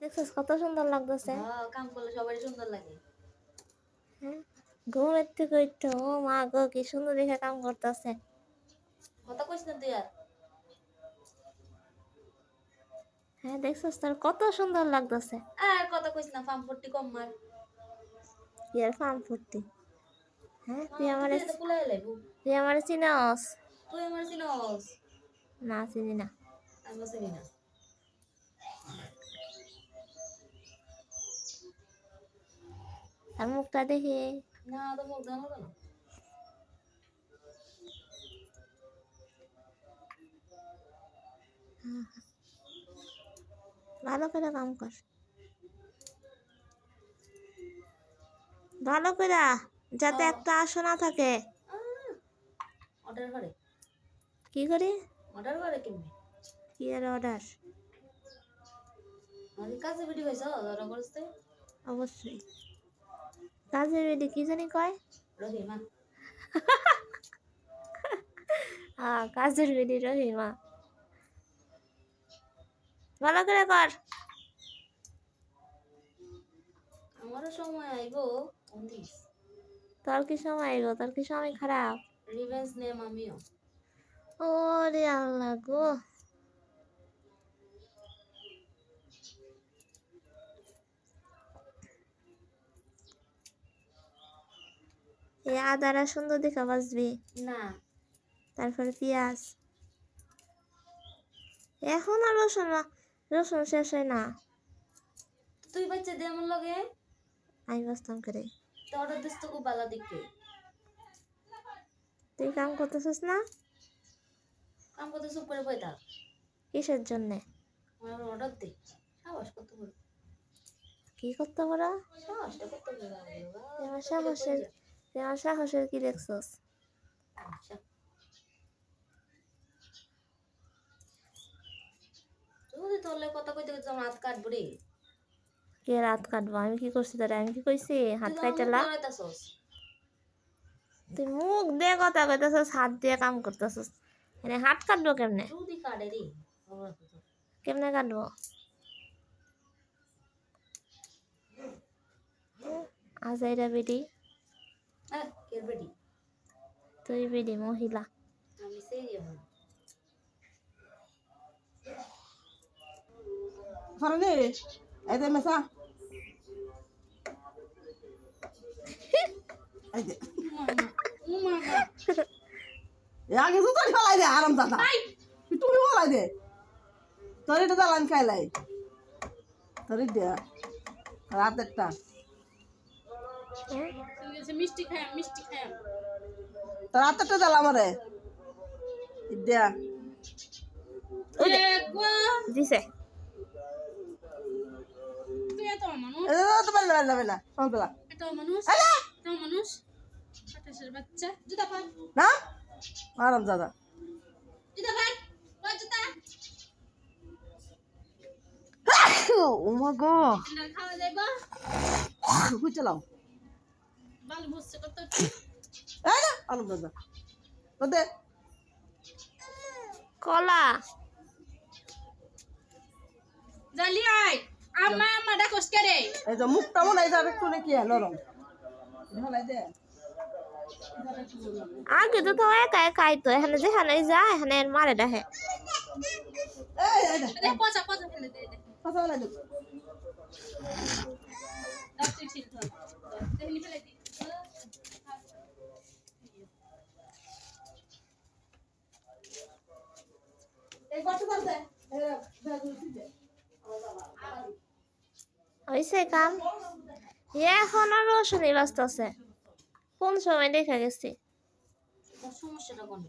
দেখছিস কত সুন্দর লাগতেছে। হ্যাঁ, কাম করলে সবারই সুন্দর লাগে। হ্যাঁ, ঘুমের থেকে উঠতে ও মা গো কি সুন্দর দেখে কাম করতেছে। কথা কইস না তুই আর। হ্যাঁ দেখছিস তোর কত সুন্দর লাগতেছে। আর কথা কইস না, পাম্পটি কম মার। কি আর ফার্ম ফুর্তি। হ্যাঁ তুই তো কুলাই লাইবু। তুই আমারে চিনস? তুই আমার চিনস? না চিনি না। আমি চিনি না। আর মুখটা দেখি। না তো মুখ জানো কেন? ভালো করে কাম কর, ভালো করে, যাতে একটা আশা না থাকে। অর্ডার করে কি করি? অর্ডার করে কেমনে? কি আর অর্ডার? আমাদের কাছে ভিডিও পাইছ অর্ডার করতে? অবশ্যই। কাজের বেডি কি জানি কয়? রহিমা। হ্যাঁ কাজের বেডি রহিমা। ভালো করে কর। আমারও সময় আইবো অন্দিস। তোর কি সময় গো? তোর কি সময় খারাপ? রিভেঞ্জ নেম আমিও। ওরে আল্লাহ গো। এই আদারা সুন্দর দেখা বাজবি না। তারপরে পেঁয়াজ। এখন আর রসুন রসুন শেষ হয় না। তুই বাচ্চা দে আমার লগে। আমি বাঁচতাম করে। তো অর্ডার দিস তো খুব ভালো দিকে। তুই কাম করতেছিস না? কাম করতে চুপ করে বই থাক। কিসের জন্যে? আমার অর্ডার দে। সাহস কত বড়। কি করতে পারো? সাহসটা কত বড়। তোমার সাহসের কি দেখছস? আচ্ছা। তুই তোলে কথা কইতে কইতে আমার হাত কাটবো রে। কে রাত কাটবো? আমি কি করছি তোরে? আমি কি কইছি হাত কাইটালা? তুই মুখ দিয়ে কথা কইতেছস, হাত দিয়ে কাম করতেছস, মানে হাত কাটবো কেমনে? যদি কাটে রে। কেমনে কাটবো? আজাইরা বেডি। হ্যাঁ, কে বেডি? তুই বেডি মহিলা। আমি সেই এখন। ফারনে এই দে মেসা এই দে আগে তো তোর ফলাই দে আরাম দাদা তুমি ফলাই দে তোর এটা দালান খাইলাই তোর দে রাত একটা মিষ্টি খায় মিষ্টি খায়। তোর রাত একটা দালা আমারে দে দিছে। তুই এত মানুষ। এ তো বললা বললা সবলা এত মানুষ। এত মানুষ। আটাশের বাচ্চা। জুতা পর। না আরাম দাদা জুতা পর। পর জুতা। ও মা গো এটা খাওয়া যাইবো। কই চালাও বাল বসছে কত। এই না আরাম দাদা ওদে কলা জালি আই আমা আমা ডাকস করে। এই যে মুখটা মনে হয় যাবে একটু নাকি নরম ঢালাই দে আগে তো তো একা একা আইতো, এখানে যেখানে যা এখানে মারে ডাহে। এই এই দে পচা পচা ফেলে দে দে। কথা বলা দে দাও তুই ছিল ধর। দেখনি ফেলে দি। এই গটো দে দে হইছে কাম। এখন আর রসুনই বাঁচতেছে। কোন সময় দেখা গেছি? সমস্যাটা কোন?